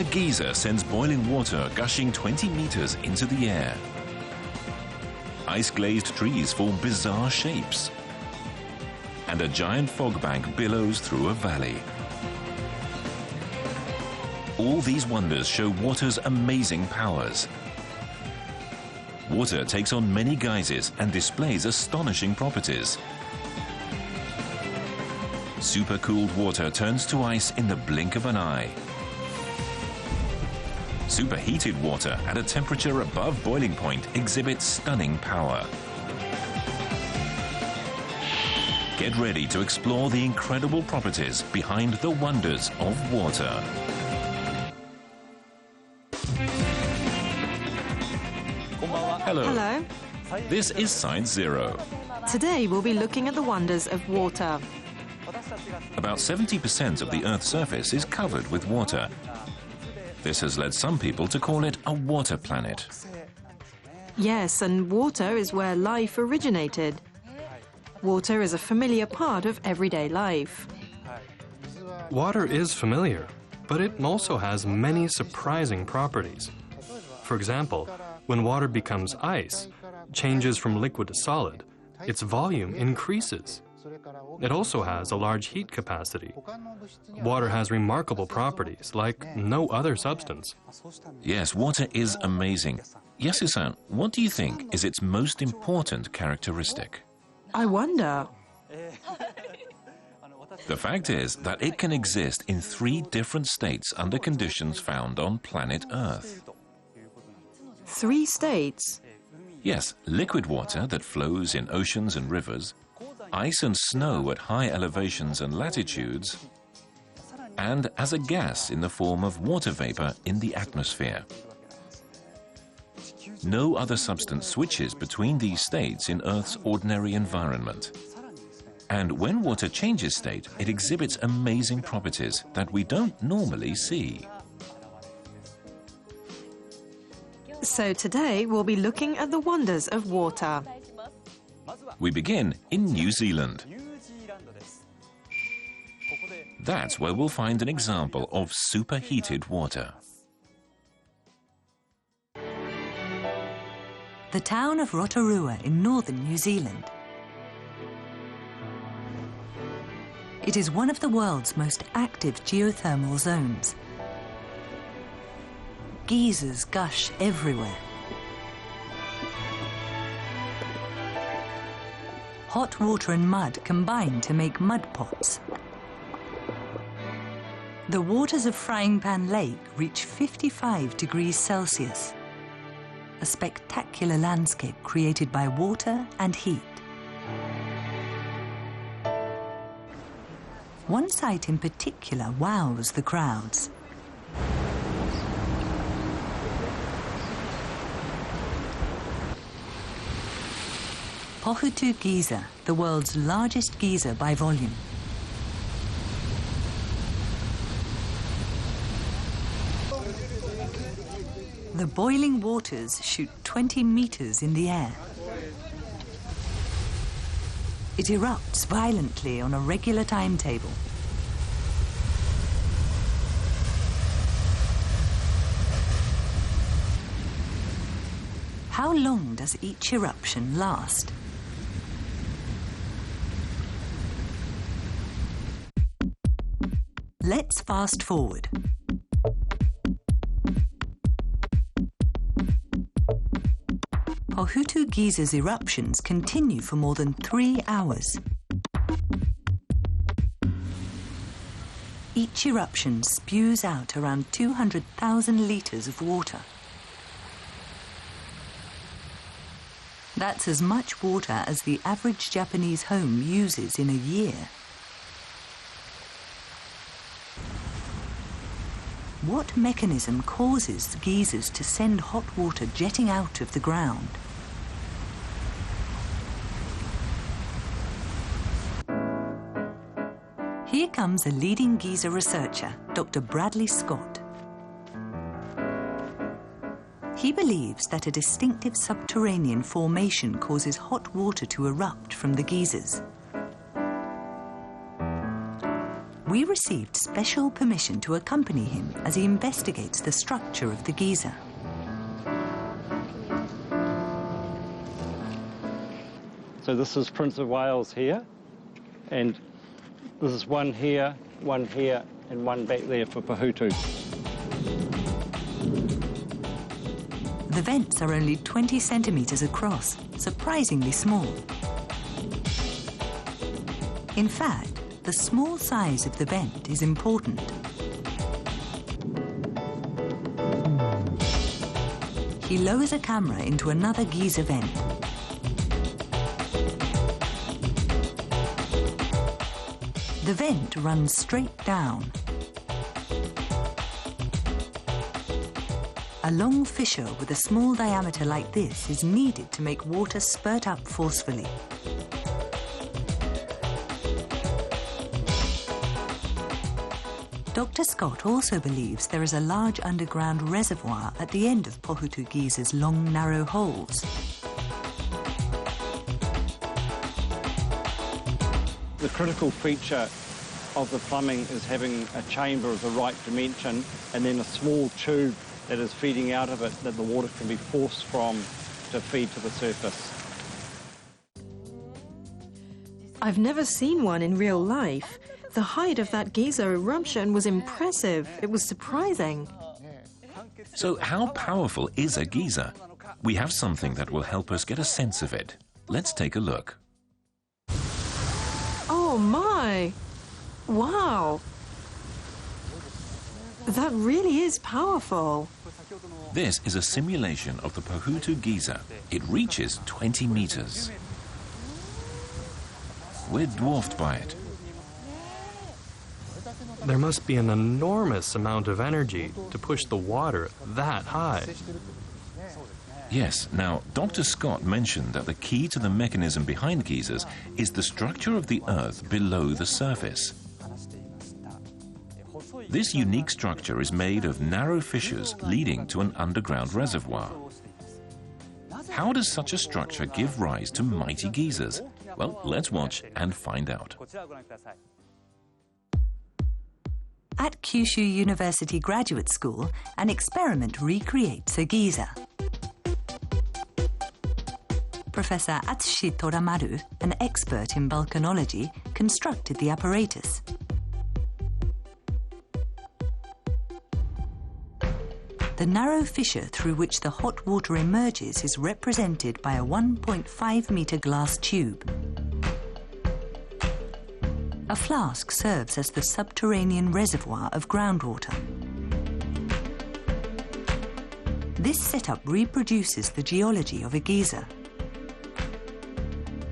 geyser sends boiling water gushing 20 meters into the air. Ice-glazed trees form bizarre shapes. And a giant fog bank billows through a valley. All these wonders show water's amazing powers. Water takes on many guises and displays astonishing properties. Supercooled water turns to ice in the blink of an eye. Superheated water at a temperature above boiling point exhibits stunning power. Get ready to explore the incredible properties behind the wonders of water. Hello. Hello. This is Science Zero. Today we'll be looking at the wonders of water. About 70% of the Earth's surface is covered with water. This has led some people to call it a water planet. Yes, and water is where life originated. Water is a familiar part of everyday life. Water is familiar, but it also has many surprising properties. For example, when water becomes ice, changes from liquid to solid, its volume increases. It also has a large heat capacity. Water has remarkable properties like no other substance. Yes, water is amazing. Yasu-san, what do you think is its most important characteristic? I wonder. The fact is that it can exist in 3 different states under conditions found on planet Earth. 3 states? Yes, liquid water that flows in oceans and rivers, ice and snow at high elevations and latitudes, and as a gas in the form of water vapor in the atmosphere. No other substance switches between these states in Earth's ordinary environment. And when water changes state, it exhibits amazing properties that we don't normally see. So today we'll be looking at the wonders of water. We begin in New Zealand. That's where we'll find an example of superheated water. The town of Rotorua in northern New Zealand. It is one of the world's most active geothermal zones. Geysers gush everywhere. Hot water and mud combine to make mud pots. The waters of Frying Pan Lake reach 55 degrees Celsius. A spectacular landscape created by water and heat. One sight in particular wows the crowds. Pohutu Geyser, the world's largest geyser by volume. The boiling waters shoot 20 meters in the air. It erupts violently on a regular timetable. How long does each eruption last? Let's fast forward. Pohutu Geyser's eruptions continue for more than 3 hours. Each eruption spews out around 200,000 litres of water. That's as much water as the average Japanese home uses in a year. What mechanism causes the geysers to send hot water jetting out of the ground? Here comes a leading geyser researcher, Dr. Bradley Scott. He believes that a distinctive subterranean formation causes hot water to erupt from the geysers. we received special permission to accompany him as he investigates the structure of the geyser. So this is Prince of Wales here, and this is one here, and one back there for Pahutu. The vents are only 20 centimetres across, surprisingly small. In fact, the small size of the vent is important. He lowers a camera into another geyser vent. The vent runs straight down. A long fissure with a small diameter like this is needed to make water spurt up forcefully. Dr. Scott also believes there is a large underground reservoir at the end of Pahutu Geysers' long, narrow holes. The critical feature of the plumbing is having a chamber of the right dimension and then a small tube that is feeding out of it that the water can be forced from to feed to the surface. I've never seen one in real life. The height of that geyser eruption was impressive. It was surprising. So how powerful is a geyser? We have something that will help us get a sense of it. Let's take a look. Oh my! Wow! That really is powerful. This is a simulation of the Pahutu geyser. It reaches 20 meters. We're dwarfed by it. There must be an enormous amount of energy to push the water that high. Yes, now, Dr. Scott mentioned that the key to the mechanism behind geysers is the structure of the Earth below the surface. This unique structure is made of narrow fissures leading to an underground reservoir. How does such a structure give rise to mighty geysers? Well, let's watch and find out. At Kyushu University Graduate School, an experiment recreates a geyser. Professor Atsushi Toramaru, an expert in volcanology, constructed the apparatus. The narrow fissure through which the hot water emerges is represented by a 1.5-metre glass tube. A flask serves as the subterranean reservoir of groundwater. This setup reproduces the geology of a geyser.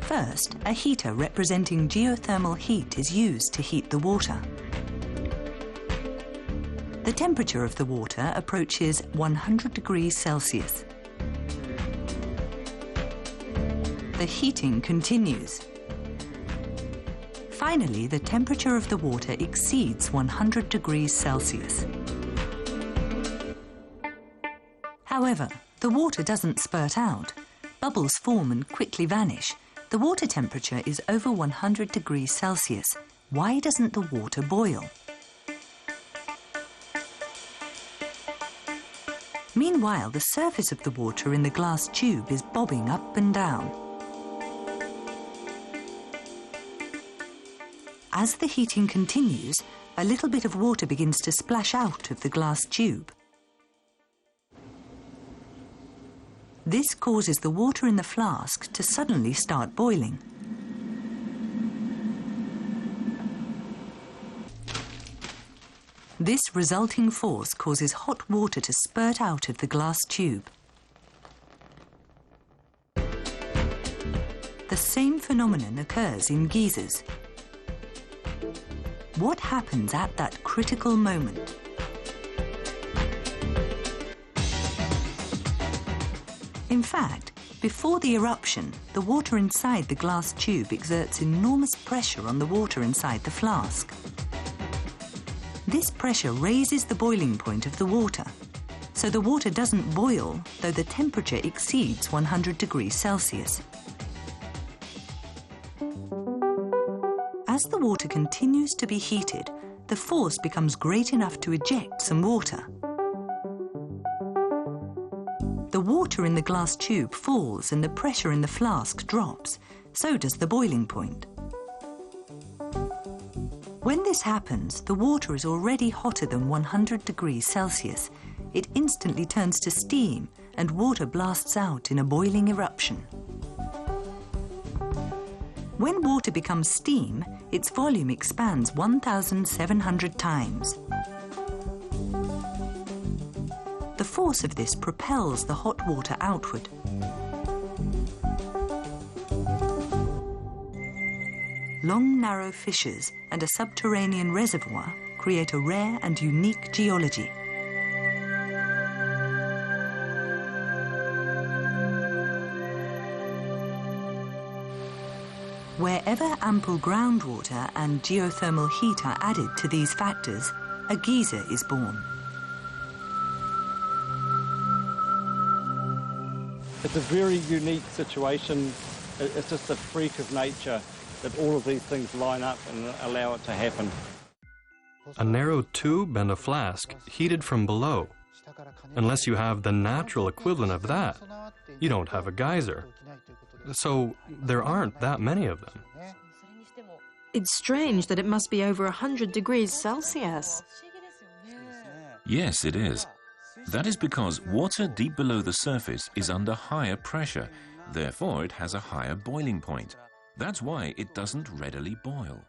First, a heater representing geothermal heat is used to heat the water. The temperature of the water approaches 100 degrees Celsius. The heating continues. Finally, the temperature of the water exceeds 100 degrees Celsius. However, the water doesn't spurt out. Bubbles form and quickly vanish. The water temperature is over 100 degrees Celsius. Why doesn't the water boil? Meanwhile, the surface of the water in the glass tube is bobbing up and down. As the heating continues, a little bit of water begins to splash out of the glass tube. This causes the water in the flask to suddenly start boiling. This resulting force causes hot water to spurt out of the glass tube. The same phenomenon occurs in geysers. What happens at that critical moment? In fact, before the eruption, the water inside the glass tube exerts enormous pressure on the water inside the flask. This pressure raises the boiling point of the water, so the water doesn't boil, though the temperature exceeds 100 degrees Celsius. As the water continues to be heated, the force becomes great enough to eject some water. The water in the glass tube falls and the pressure in the flask drops. So does the boiling point. When this happens, the water is already hotter than 100 degrees Celsius. It instantly turns to steam and water blasts out in a boiling eruption. When water becomes steam, its volume expands 1,700 times. The force of this propels the hot water outward. Long, narrow fissures and a subterranean reservoir create a rare and unique geology. Wherever ample groundwater and geothermal heat are added to these factors, a geyser is born. It's a very unique situation. It's just a freak of nature that all of these things line up and allow it to happen. A narrow tube and a flask heated from below. Unless you have the natural equivalent of that, you don't have a geyser. So there aren't that many of them. It's strange that it must be over 100 degrees Celsius. Yes, it is. That is because water deep below the surface is under higher pressure. Therefore, it has a higher boiling point. That's why it doesn't readily boil.